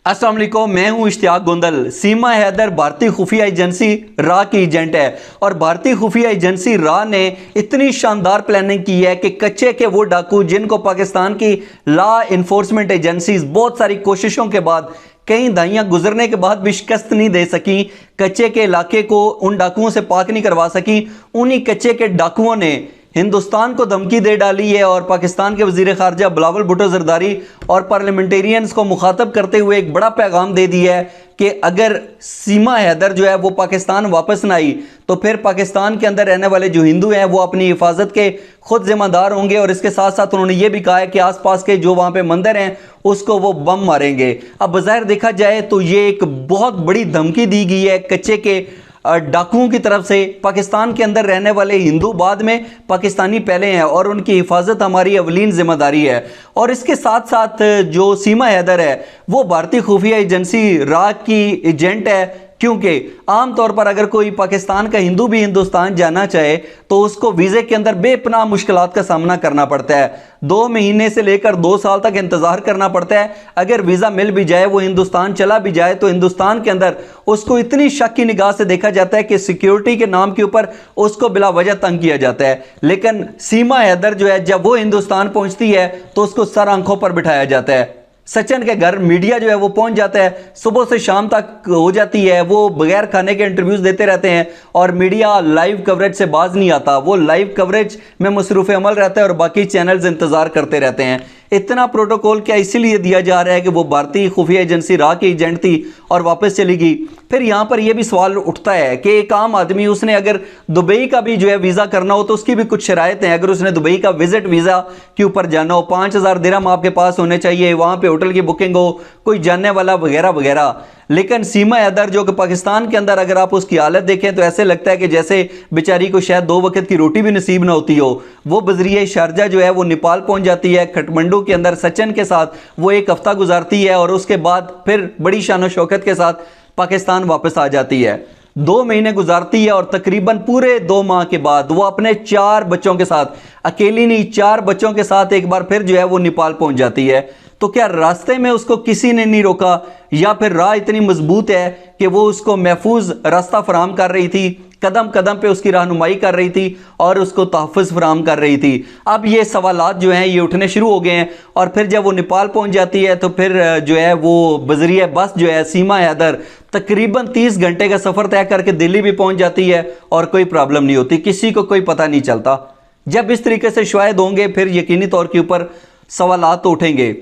अस्सलाम वालेकुम, मैं हूं इश्तियाक गोंदल। सीमा हैदर भारतीय खुफिया एजेंसी रा की एजेंट है और भारतीय खुफिया एजेंसी रा ने इतनी शानदार प्लानिंग की है कि कच्चे के वो डाकू जिनको पाकिस्तान की लॉ इन्फोर्समेंट एजेंसीज बहुत सारी कोशिशों के बाद कई दहाइयां गुजरने के बाद भी शिकस्त नहीं दे सकी, कच्चे के इलाके को उन डाकुओं से पाक नहीं करवा सकी। उन्हीं कच्चे के डाकुओं ने हिंदुस्तान को धमकी दे डाली है और पाकिस्तान के वजीर खारजा बिलावल भुट्टो जरदारी और पार्लियामेंटेरियंस को मुखातब करते हुए एक बड़ा पैगाम दे दिया है कि अगर सीमा हैदर जो है वो पाकिस्तान वापस ना आई तो फिर पाकिस्तान के अंदर रहने वाले जो हिंदू हैं वो अपनी हिफाजत के खुद जिम्मेदार होंगे। और इसके साथ साथ उन्होंने ये भी कहा है कि आसपास के जो वहाँ पे मंदिर हैं उसको वो बम मारेंगे। अब बज़ाहिर देखा जाए तो ये एक बहुत बड़ी धमकी दी गई है कच्चे के डाकुओं की तरफ से। पाकिस्तान के अंदर रहने वाले हिंदू बाद में, पाकिस्तानी पहले हैं और उनकी हिफाजत हमारी अवलीन जिम्मेदारी है। और इसके साथ साथ जो सीमा हैदर है वो भारतीय खुफिया एजेंसी रा की एजेंट है, क्योंकि आमतौर पर अगर कोई पाकिस्तान का हिंदू भी हिंदुस्तान जाना चाहे तो उसको वीज़े के अंदर बेपनाह मुश्किलात का सामना करना पड़ता है। 2 महीने से लेकर 2 साल तक इंतज़ार करना पड़ता है। अगर वीज़ा मिल भी जाए, वो हिंदुस्तान चला भी जाए, तो हिंदुस्तान के अंदर उसको इतनी शक की निगाह से देखा जाता है कि सिक्योरिटी के नाम के ऊपर उसको बिला वजह तंग किया जाता है। लेकिन सीमा हैदर जो है जब वो हिंदुस्तान पहुंचती है तो उसको सर आंखों पर बिठाया जाता है। सचिन के घर मीडिया जो है वो पहुंच जाता है, सुबह से शाम तक हो जाती है, वो बगैर खाने के इंटरव्यूज देते रहते हैं और मीडिया लाइव कवरेज से बाज नहीं आता। वो लाइव कवरेज में मसरूफ़ अमल रहता है और बाकी चैनल्स इंतज़ार करते रहते हैं। इतना प्रोटोकॉल क्या इसीलिए दिया जा रहा है कि वो भारतीय खुफिया एजेंसी रा की एजेंट थी और वापस चली गई। फिर यहाँ पर यह भी सवाल उठता है कि एक आम आदमी, उसने अगर दुबई का भी जो है वीज़ा करना हो तो उसकी भी कुछ शराइत हैं। अगर उसने दुबई का विजिट वीज़ा के ऊपर जाना हो, 5000 दिरहम आपके पास होने चाहिए, वहाँ पे होटल की बुकिंग हो, कोई जानने वाला वगैरह वगैरह। लेकिन सीमा हैदर जो कि पाकिस्तान के अंदर अगर आप उसकी हालत देखें तो ऐसे लगता है कि जैसे बेचारी को शायद 2 वक्त की रोटी भी नसीब ना होती हो। वो बजरिए शारजा जो है वो नेपाल पहुंच जाती है, काठमांडू के अंदर सचिन के साथ वो 1 हफ्ता गुजारती है और उसके बाद फिर बड़ी शान शौकत के साथ पाकिस्तान वापस आ जाती है। 2 महीने गुजारती है और तकरीबन पूरे 2 माह के बाद वो अपने 4 बच्चों के साथ, अकेली नहीं 4 बच्चों के साथ एक बार फिर जो है वो नेपाल पहुंच जाती है। तो क्या रास्ते में उसको किसी ने नहीं रोका, या फिर राह इतनी मजबूत है कि वो उसको महफूज रास्ता फराम कर रही थी, कदम कदम पे उसकी रहनुमाई कर रही थी और उसको तहफ़्फ़ुज़ फराम कर रही थी। अब ये सवालात जो हैं ये उठने शुरू हो गए हैं। और फिर जब वो नेपाल पहुंच जाती है तो फिर जो है वो बजरिया बस जो है सीमा हैदर तकरीबन 30 घंटे का सफ़र तय करके दिल्ली भी पहुंच जाती है और कोई प्रॉब्लम नहीं होती, किसी को कोई पता नहीं चलता। जब इस तरीके से शायद होंगे फिर यकीनी तौर के ऊपर सवालात तो उठेंगे।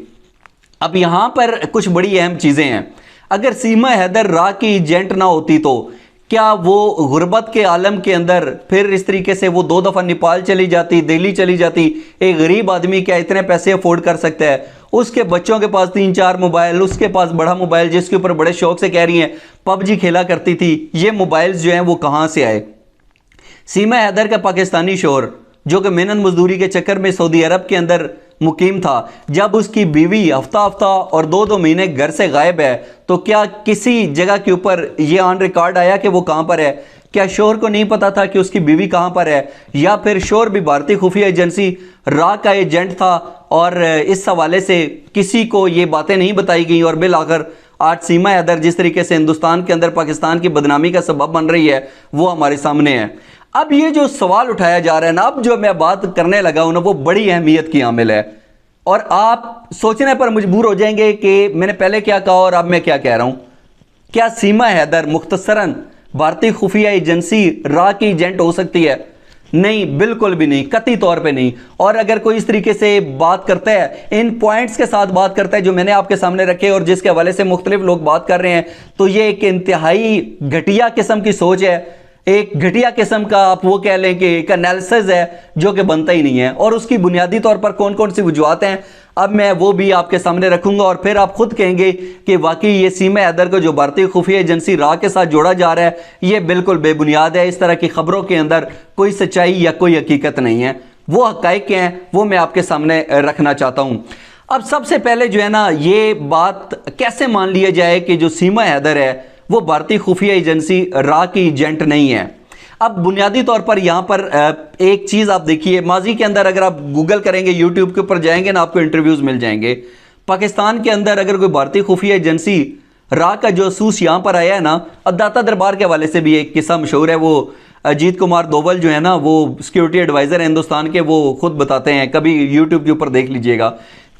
अब यहाँ पर कुछ बड़ी अहम चीज़ें हैं। अगर सीमा हैदर रा की एजेंट ना होती तो क्या वो गुर्बत के आलम के अंदर फिर इस तरीके से वो 2 दफ़ा नेपाल चली जाती, दिल्ली चली जाती? एक गरीब आदमी क्या इतने पैसे अफोर्ड कर सकता है? उसके बच्चों के पास 3-4 मोबाइल, उसके पास बड़ा मोबाइल जिसके ऊपर बड़े शौक से कह रही हैं पबजी खेला करती थी, ये मोबाइल्स जो हैं वो कहाँ से आए? सीमा हैदर का पाकिस्तानी शोहर जो कि मेहनत मजदूरी के चक्कर में सऊदी अरब के अंदर मुकीम था, जब उसकी बीवी हफ्ता हफ्ता और 2-2 महीने घर से गायब है तो क्या किसी जगह के ऊपर ये ऑन रिकॉर्ड आया कि वो कहाँ पर है? क्या शोहर को नहीं पता था कि उसकी बीवी कहाँ पर है? या फिर शोहर भी भारतीय खुफिया एजेंसी रा का एजेंट था और इस हवाले से किसी को ये बातें नहीं बताई गई और बिल आखिर आज सीमा हैदर जिस तरीके से हिंदुस्तान के अंदर पाकिस्तान की बदनामी का सबब बन रही है वो हमारे सामने है। अब ये जो सवाल उठाया जा रहा है ना, अब जो मैं बात करने लगा हूं ना, वो बड़ी अहमियत की हामिल है और आप सोचने पर मजबूर हो जाएंगे कि मैंने पहले क्या कहा और अब मैं क्या कह रहा हूं। क्या सीमा हैदर मुख्तसरन भारतीय खुफिया एजेंसी रा की एजेंट हो सकती है? नहीं, बिल्कुल भी नहीं, कतई तौर पे नहीं। और अगर कोई इस तरीके से बात करता है, इन पॉइंट्स के साथ बात करता है जो मैंने आपके सामने रखे और जिसके हवाले से मुख्तलिफ लोग बात कर रहे हैं, तो ये एक इंतहाई घटिया किस्म की सोच है, एक घटिया किस्म का आप वो कह लें कि एक एनालिसिस है जो कि बनता ही नहीं है। और उसकी बुनियादी तौर पर कौन कौन सी वजूहत हैं अब मैं वो भी आपके सामने रखूंगा और फिर आप खुद कहेंगे कि वाकई ये सीमा हैदर को जो भारतीय खुफिया एजेंसी रा के साथ जोड़ा जा रहा है ये बिल्कुल बेबुनियाद है। इस तरह की खबरों के अंदर कोई सच्चाई या कोई हकीकत नहीं है। वो हकाइक हैं वो मैं आपके सामने रखना चाहता हूँ। अब सबसे पहले जो है ना, ये बात कैसे मान लिया जाए कि जो सीमा हैदर है वो भारतीय खुफिया एजेंसी रा की एजेंट नहीं है? अब बुनियादी तौर पर यहाँ पर एक चीज़ आप देखिए, माजी के अंदर अगर आप गूगल करेंगे, यूट्यूब के ऊपर जाएंगे ना, आपको इंटरव्यूज़ मिल जाएंगे। पाकिस्तान के अंदर अगर कोई भारतीय खुफिया एजेंसी रा का जासूस यहाँ पर आया है ना, अब दाता दरबार के हवाले से भी एक किस्सा मशहूर है। वो अजीत कुमार दोवल जो है ना, वो सिक्योरिटी एडवाइज़र है हिंदुस्तान के, वो खुद बताते हैं, कभी यूट्यूब के ऊपर देख लीजिएगा,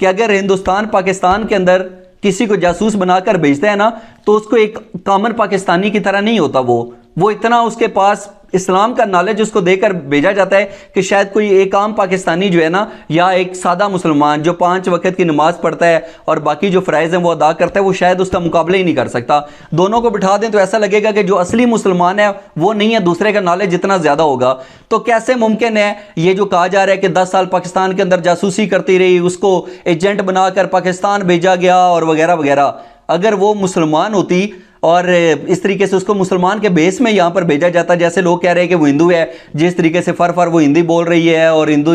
कि अगर हिंदुस्तान पाकिस्तान के अंदर किसी को जासूस बनाकर भेजता है ना, तो उसको एक कॉमन पाकिस्तानी की तरह नहीं होता, वो इतना उसके पास इस्लाम का नॉलेज उसको देकर भेजा जाता है कि शायद कोई एक आम पाकिस्तानी जो है ना, या एक सादा मुसलमान जो 5 वक्त की नमाज पढ़ता है और बाकी जो फ़राइज़ हैं वो अदा करता है, वो शायद उसका मुकाबला ही नहीं कर सकता। दोनों को बिठा दें तो ऐसा लगेगा कि जो असली मुसलमान है वो नहीं है, दूसरे का नॉलेज जितना ज़्यादा होगा। तो कैसे मुमकिन है ये जो कहा जा रहा है कि 10 साल पाकिस्तान के अंदर जासूसी करती रही, उसको एजेंट बनाकर पाकिस्तान भेजा गया और वगैरह वगैरह। अगर वो मुसलमान होती और इस तरीके से उसको मुसलमान के बेस में यहाँ पर भेजा जाता, जैसे लोग कह रहे हैं कि वो हिंदू है, जिस तरीके से फर वो हिंदी बोल रही है और हिंदू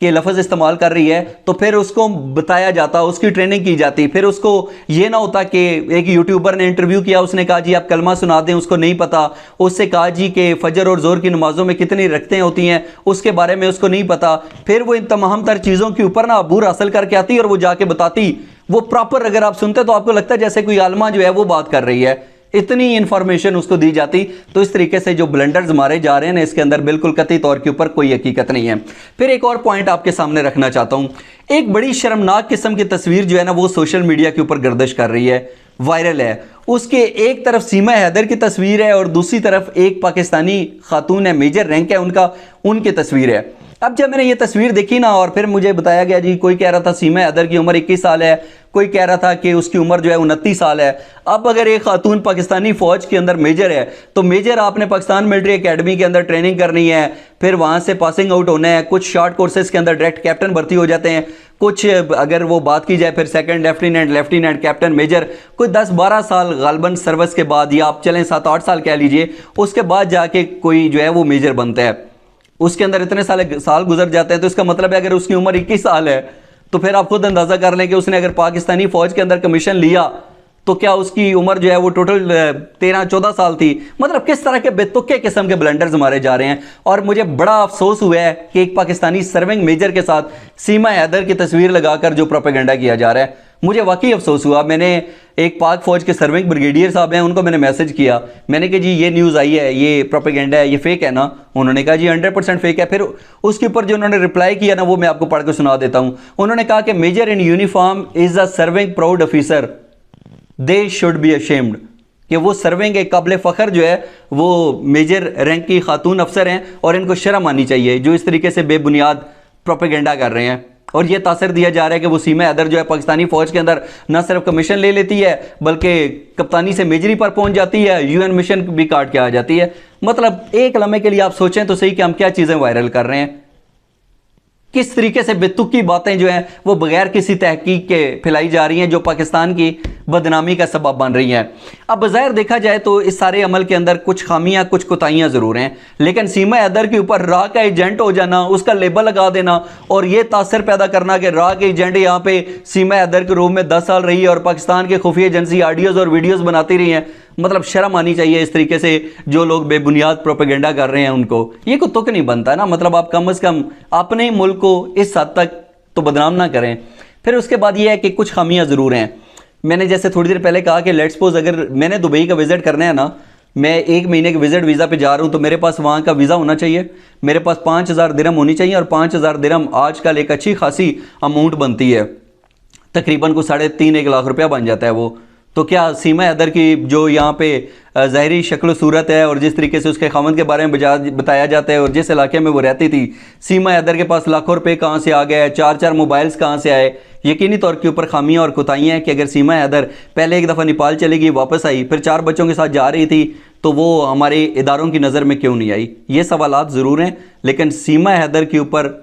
के लफ्ज़ इस्तेमाल कर रही है, तो फिर उसको बताया जाता, उसकी ट्रेनिंग की जाती। फिर उसको ये ना होता कि एक यूट्यूबर ने इंटरव्यू किया, उसने कहा जी आप कलमा सुना दें, उसको नहीं पता। उससे कहा जी कि फजर और जोर की नमाजों में कितनी रकतें होती हैं, उसके बारे में उसको नहीं पता। फिर वो इन तमाम तर चीज़ों के ऊपर ना अबूर हासिल करके आती और वो जाके बताती। वो प्रॉपर अगर आप सुनते तो आपको लगता है जैसे कोई आलमा जो है वो बात कर रही है, इतनी इंफॉर्मेशन उसको दी जाती। तो इस तरीके से जो ब्लंडर्स मारे जा रहे हैं ना, इसके अंदर बिल्कुल कतई तौर के ऊपर कोई हकीकत नहीं है। फिर एक और पॉइंट आपके सामने रखना चाहता हूं। एक बड़ी शर्मनाक किस्म की तस्वीर जो है ना, वो सोशल मीडिया के ऊपर गर्दिश कर रही है, वायरल है। उसके एक तरफ सीमा हैदर की तस्वीर है और दूसरी तरफ एक पाकिस्तानी खातून है, मेजर रैंक है उनका, उनकी तस्वीर है। अब जब मैंने ये तस्वीर देखी ना, और फिर मुझे बताया गया जी, कोई कह रहा था सीमा हैदर की उम्र 21 साल है, कोई कह रहा था कि उसकी उम्र जो है 29 साल है। अब अगर एक खातून पाकिस्तानी फौज के अंदर मेजर है, तो मेजर आपने पाकिस्तान मिलिट्री एकेडमी के अंदर ट्रेनिंग करनी है, फिर वहाँ से पासिंग आउट होना है, कुछ शॉर्ट कोर्सेज के अंदर डायरेक्ट कैप्टन भर्ती हो जाते हैं, कुछ अगर वो बात की जाए फिर सेकंड लेफ्टिनेंट कैप्टन मेजर, कोई 10-12 साल गालबन सर्विस के बाद, या आप चलें 7-8 साल कह लीजिए, उसके बाद जाके कोई जो है वो मेजर बनता है। उसके अंदर इतने साल गुजर जाते हैं। तो इसका मतलब है अगर उसकी उम्र 21 साल है, तो फिर आप खुद अंदाजा कर लें कि उसने अगर पाकिस्तानी फौज के अंदर कमीशन लिया तो क्या उसकी उम्र जो है वो टोटल 13-14 साल थी। मतलब किस तरह के बेतुके किस्म के ब्लंडर्स मारे जा रहे हैं। और मुझे बड़ा अफसोस हुआ है कि एक पाकिस्तानी सर्विंग मेजर के साथ सीमा हैदर की तस्वीर लगाकर जो प्रोपेगेंडा किया जा रहा है, मुझे वाकई अफसोस हुआ। मैंने एक पाक फौज के सर्विंग ब्रिगेडियर साहब हैं, उनको मैंने मैसेज किया, मैंने कहा जी ये न्यूज़ आई है, ये प्रोपेगेंडा है, ये फेक है ना। उन्होंने कहा जी 100% फेक है। फिर उसके ऊपर जो उन्होंने रिप्लाई किया ना, वो मैं आपको पढ़ के सुना देता हूँ। उन्होंने कहा कि major in uniform is a serving proud officer, they should be ashamed, कि वो सर्विंग एक काबिल फ़ख्र जो है वो मेजर रैंक की खातून अफसर हैं और इनको शर्म आनी चाहिए जो इस तरीके से बेबुनियाद प्रोपेगेंडा कर रहे हैं। और ये तासर दिया जा रहा है कि वो सीमा हैदर जो है पाकिस्तानी फ़ौज के अंदर न सिर्फ कमीशन ले लेती है, बल्कि कप्तानी से मेजरी पर पहुंच जाती है, यूएन मिशन भी काट के आ जाती है। मतलब एक लम्हे के लिए आप सोचें तो सही कि हम क्या चीज़ें वायरल कर रहे हैं, किस तरीके से बेतुकी बातें जो हैं वो बगैर किसी तहकीक के फैलाई जा रही हैं, जो पाकिस्तान की बदनामी का सबब बन रही हैं। अब बज़ाहिर देखा जाए तो इस सारे अमल के अंदर कुछ खामियां, कुछ कोताहियां ज़रूर हैं, लेकिन सीमा हैदर के ऊपर रा का एजेंट हो जाना, उसका लेबल लगा देना और ये तासर पैदा करना कि रा के एजेंट यहाँ पे सीमा हैदर के रूम में 10 साल रही है और पाकिस्तान के खुफिया एजेंसी ऑडियोज़ और वीडियोज़ बनाती रही हैं। मतलब शर्म आनी चाहिए इस तरीके से जो लोग बेबुनियाद प्रोपेगेंडा कर रहे हैं उनको। ये कोई तुक नहीं बनता ना। मतलब आप कम से कम अपने मुल्क को इस हद तक तो बदनाम ना करें। फिर उसके बाद ये है कि कुछ खामियां ज़रूर हैं। मैंने जैसे थोड़ी देर पहले कहा कि लेट्स सपोज अगर मैंने दुबई का विज़िट करना है ना, मैं 1 महीने के विज़िट वीज़ा पे जा रहा हूँ, तो मेरे पास वहाँ का वीज़ा होना चाहिए, मेरे पास 5000 दिरहम होनी चाहिए। और 5000 दिरहम आजकल एक अच्छी खासी अमाउंट बनती है, तकरीबन को 3.5-1 लाख रुपया बन जाता है वो। तो क्या सीमा हैदर की जो यहाँ पे ज़ाहरी शक्ल सूरत है और जिस तरीके से उसके खामद के बारे में बताया जाता है और जिस इलाके में वो रहती थी, सीमा हैदर के पास लाखों रुपए कहाँ से आ गए, 4-4 मोबाइल्स कहाँ से आए, यकीनी तौर के ऊपर खामियाँ और कोताहियाँ हैं कि अगर सीमा हैदर पहले एक दफ़ा नेपाल चली गई, वापस आई, फिर 4 बच्चों के साथ जा रही थी, तो वो हमारे इदारों की नज़र में क्यों नहीं आई। ये सवालात ज़रूर हैं, लेकिन सीमा हैदर के ऊपर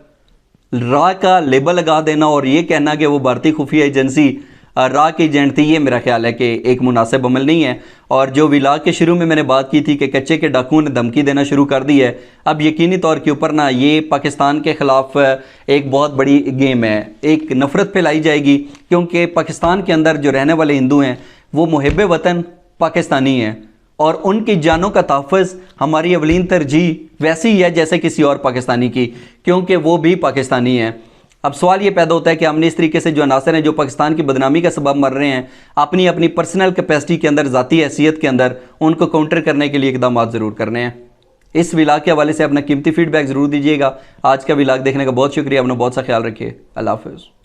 रा का लेबल लगा देना और ये कहना कि वो भारतीय खुफिया एजेंसी रा की एजेंट थी, ये मेरा ख्याल है कि एक मुनासिब अमल नहीं है। और जो विला के शुरू में मैंने बात की थी कि कच्चे के डाकुओं ने धमकी देना शुरू कर दी है, अब यकीनी तौर के ऊपर ना ये पाकिस्तान के ख़िलाफ़ एक बहुत बड़ी गेम है, एक नफ़रत फैलाई जाएगी, क्योंकि पाकिस्तान के अंदर जो रहने वाले हिंदू हैं वो मुहिब वतन पाकिस्तानी हैं और उनकी जानों का तहफ़्फ़ुज़ हमारी अवलीन तरजीह वैसी ही है जैसे किसी और पाकिस्तानी की, क्योंकि वो भी पाकिस्तानी हैं। अब सवाल ये पैदा होता है कि हमने इस तरीके से जो अनासर हैं जो पाकिस्तान की बदनामी का सबब मर रहे हैं, अपनी अपनी पर्सनल कैपेसिटी के अंदर, ज़ाती हैसियत के अंदर, उनको काउंटर करने के लिए इकदाम ज़रूर करने हैं। इस विलाग के हवाले से अपना कीमती फीडबैक ज़रूर दीजिएगा। आज का विलाग देखने का बहुत शुक्रिया। अपना बहुत सा ख्याल रखिए। अल्लाह हाफ़िज़।